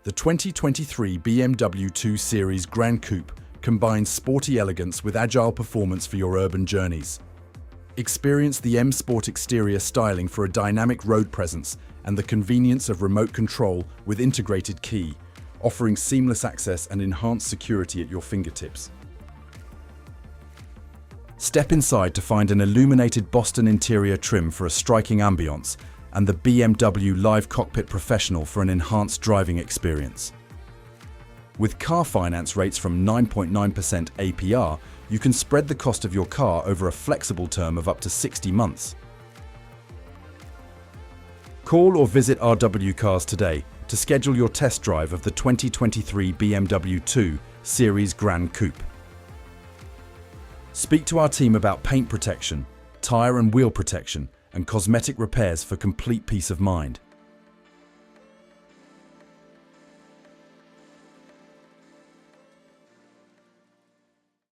The 2023 BMW 2 Series Gran Coupe combines sporty elegance with agile performance for your urban journeys. Experience the M Sport exterior styling for a dynamic road presence and the convenience of remote control with integrated key, offering seamless access and enhanced security at your fingertips. Step inside to find an illuminated Boston interior trim for a striking ambiance and the BMW Live Cockpit Professional for an enhanced driving experience. With car finance rates from 9.9% APR, you can spread the cost of your car over a flexible term of up to 60 months. Call or visit RW Cars today to schedule your test drive of the 2023 BMW 2 Series Gran Coupe. Speak to our team about paint protection, tyre and wheel protection, and cosmetic repairs for complete peace of mind.